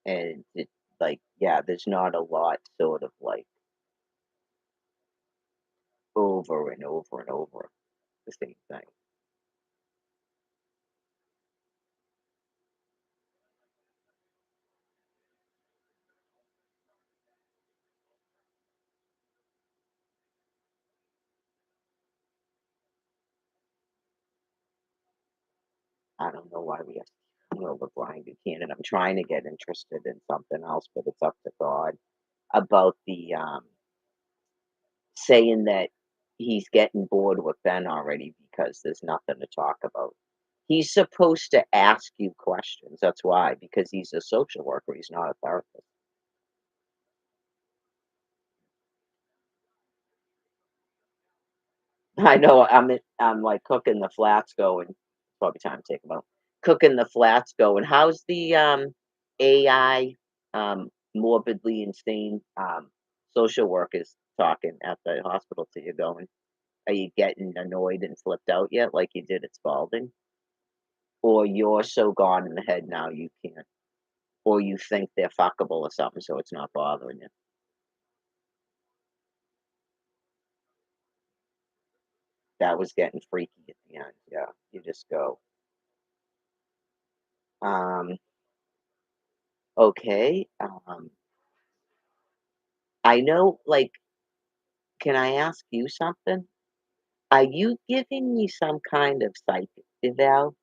And it's like, yeah, there's not a lot sort of like over and over and over the same thing. I don't know why we have to deal with Brian Buchanan. I'm trying to get interested in something else, but it's up to God about the saying that he's getting bored with Ben already because there's nothing to talk about. He's supposed to ask you questions. That's why, because he's a social worker. He's not a therapist. I know. I'm like cooking the flats going. Probably time to take them out. Cooking the flats going. How's the AI morbidly insane social workers talking at the hospital to you going? Are you getting annoyed and flipped out yet, like you did at Spalding? Or you're so gone in the head now you can't, or you think they're fuckable or something, so it's not bothering you. That was getting freaky at the end. Yeah, you just go, um, okay. I know, like, can I ask you something? Are you giving me some kind of psych eval?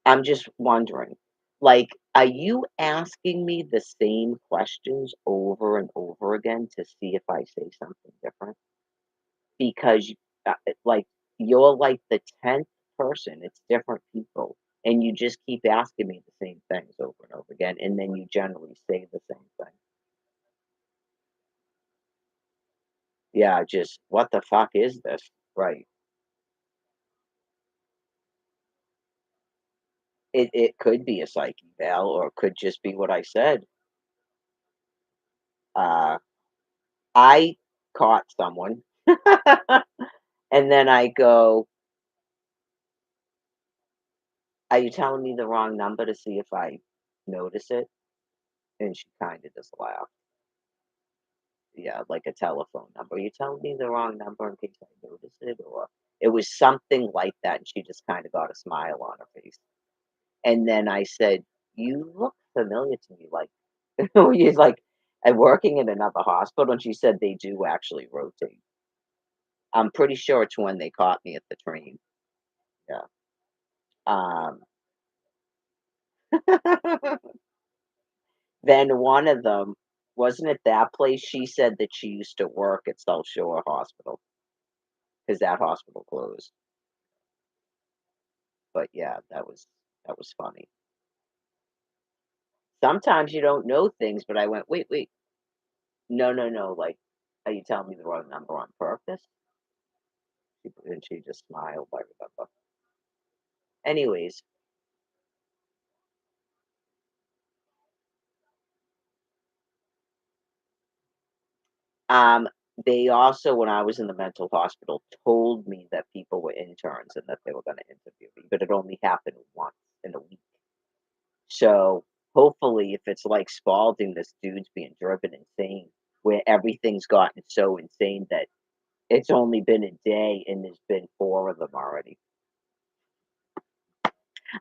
I'm just wondering. Like, are you asking me the same questions over and over again to see if I say something different? Because, like, you're like the 10th person, it's different people, and you just keep asking me the same things over and over again, and then you generally say the same thing. Yeah, just, "What the fuck is this?" Right. It could be a psyche eval, or it could just be what I said. Uh, I caught someone, and then I go, "Are you telling me the wrong number to see if I notice it?" And she kinda just laughed. Yeah, like a telephone number. "You telling me the wrong number in case I notice it?" Or it was something like that, and she just kinda got a smile on her face. And then I said, "You look familiar to me, like, you're like, working in another hospital?" And she said they do actually rotate. I'm pretty sure it's when they caught me at the train. Yeah. Um, then one of them, wasn't it that place? She said that she used to work at South Shore Hospital because that hospital closed. But yeah, that was funny. Sometimes you don't know things, but I went, "Wait, wait. No, no, no, like, are you telling me the wrong number on purpose?" And she just smiled, I remember. Anyways, um, they also, when I was in the mental hospital, told me that people were interns and that they were gonna interview me, but it only happened once in a week. So, hopefully, if it's like Spalding, this dude's being driven insane, where everything's gotten so insane that it's only been a day and there's been 4 of them already.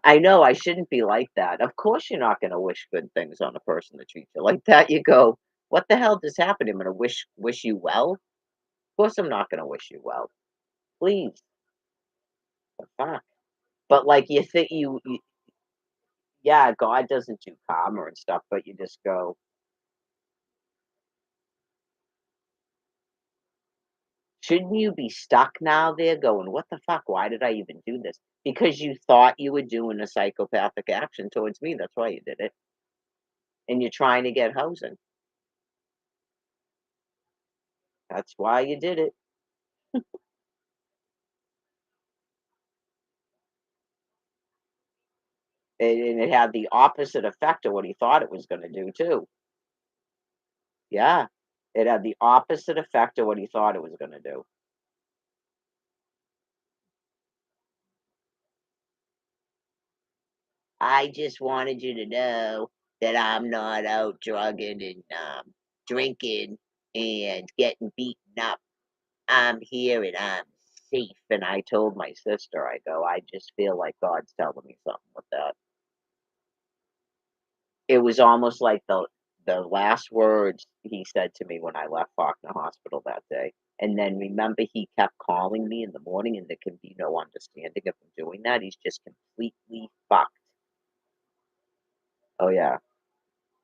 I know I shouldn't be like that. Of course, you're not gonna wish good things on a person that treats you like that. You go, "What the hell just happened? I'm gonna wish you well? Of course I'm not gonna wish you well. Please, the fuck?" But, like, you think yeah, God doesn't do karma and stuff, but you just go, shouldn't you be stuck now there going, "What the fuck? Why did I even do this?" Because you thought you were doing a psychopathic action towards me, that's why you did it, and you're trying to get housing. That's why you did it. And it had the opposite effect of what he thought it was gonna do too. Yeah. It had the opposite effect of what he thought it was gonna do. "I just wanted you to know that I'm not out drugging and, drinking and getting beaten up. I'm here and I'm safe." And I told my sister, I go, "I just feel like God's telling me something with that." It was almost like the the last words he said to me when I left Faulkner Hospital that day. And then remember, he kept calling me in the morning, and there can be no understanding of him doing that. He's just completely fucked. Oh yeah,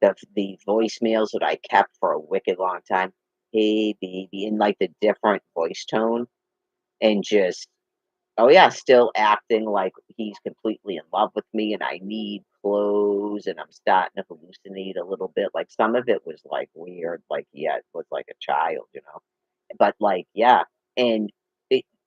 the voicemails that I kept for a wicked long time. Hey baby, in like the different voice tone, and just oh, yeah, still acting like he's completely in love with me and I need clothes and I'm starting to hallucinate a little bit. Like some of it was like weird, like he had was like a child, you know. But like, yeah. And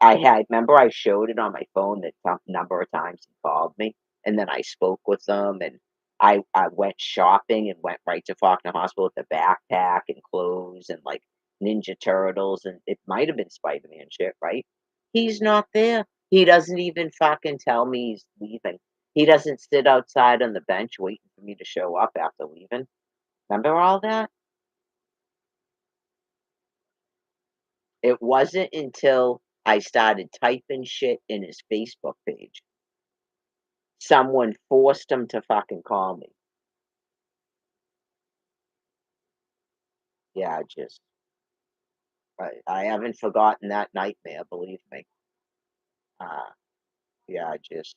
I had remember I showed it on my phone the number of times he called me, and then I spoke with them, and I went shopping and went right to Faulkner Hospital with a backpack and clothes and like Ninja Turtles, and it might have been Spider Man shit, right? He's not there. He doesn't even fucking tell me he's leaving. He doesn't sit outside on the bench waiting for me to show up after leaving. Remember all that? It wasn't until I started typing shit in his Facebook page. Someone forced him to fucking call me. Yeah, just I haven't forgotten that nightmare, believe me. Uh, yeah, just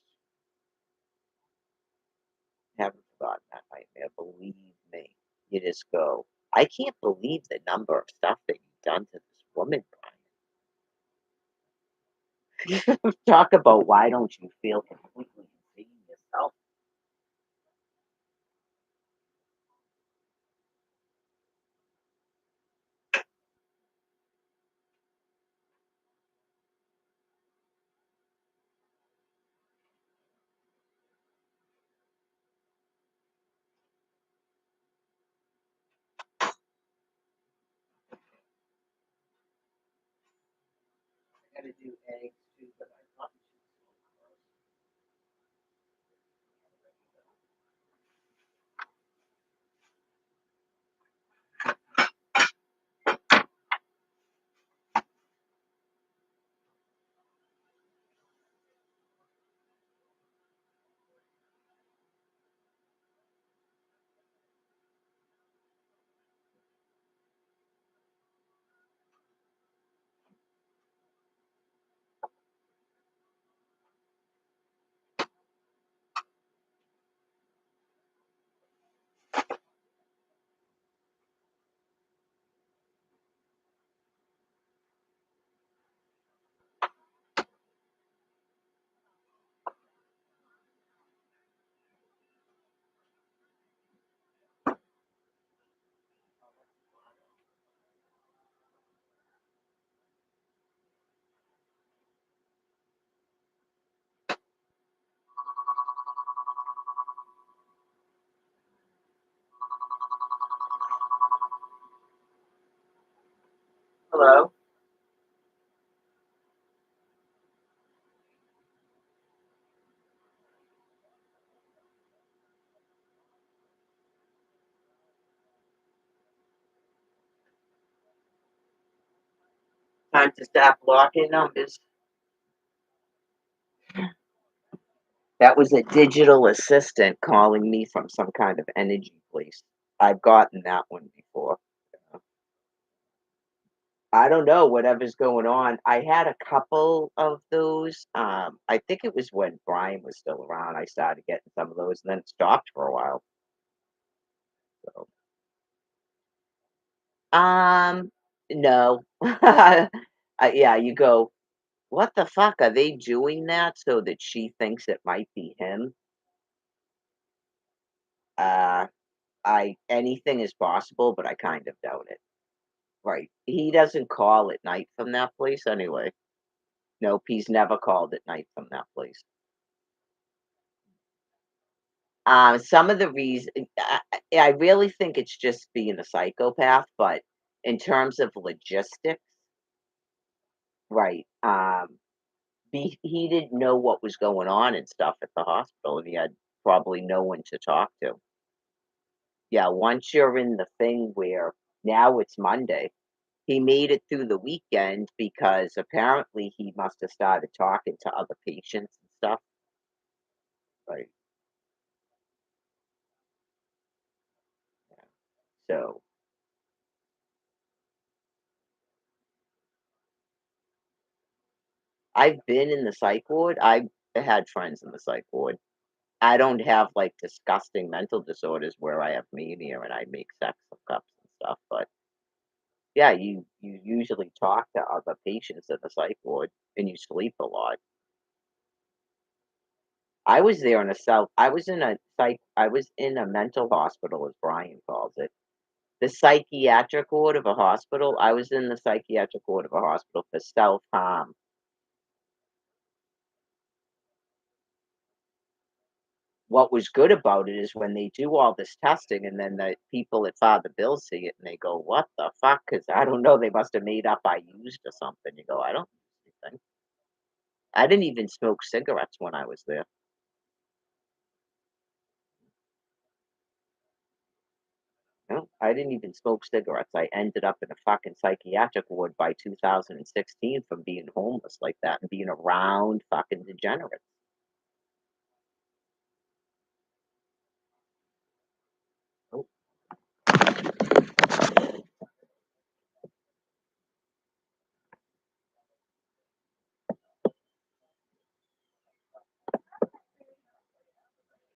haven't forgotten that nightmare, believe me. You just go, I can't believe the number of stuff that you've done to this woman, Brian. Talk about why don't you feel completely insane yourself? I gotta do eggs too, but I thought hello. Time to stop blocking numbers. That was a digital assistant calling me from some kind of energy place. I've gotten that one before. I don't know whatever's going on. I had a couple of those. I think it was when Brian was still around. I started getting some of those, and then it stopped for a while. So, um, no. Yeah, you go. What the fuck are they doing that so that she thinks it might be him? Uh, I anything is possible, but I kind of doubt it. Right. He doesn't call at night from that place anyway. Nope, he's never called at night from that place. Some of the reason I really think it's just being a psychopath, but in terms of logistics, right? He didn't know what was going on and stuff at the hospital, and he had probably no one to talk to. Yeah, once you're in the thing where now it's Monday, he made it through the weekend because apparently he must have started talking to other patients and stuff. Right. So, I've been in the psych ward. I've had friends in the psych ward. I don't have, like, disgusting mental disorders where I have mania and I make sex hookups and stuff, but yeah, you usually talk to other patients in the psych ward and you sleep a lot. I was there in a self I was in a mental hospital, as Brian calls it. The psychiatric ward of a hospital, I was in the psychiatric ward of a hospital for self-harm. What was good about it is when they do all this testing and then the people at Father Bill see it and they go, "What the fuck?" Because I don't know, they must have made up I used or something. You go, "I don't use anything." I didn't even smoke cigarettes when I was there. No, I didn't even smoke cigarettes. I ended up in a fucking psychiatric ward by 2016 from being homeless like that and being around fucking degenerates.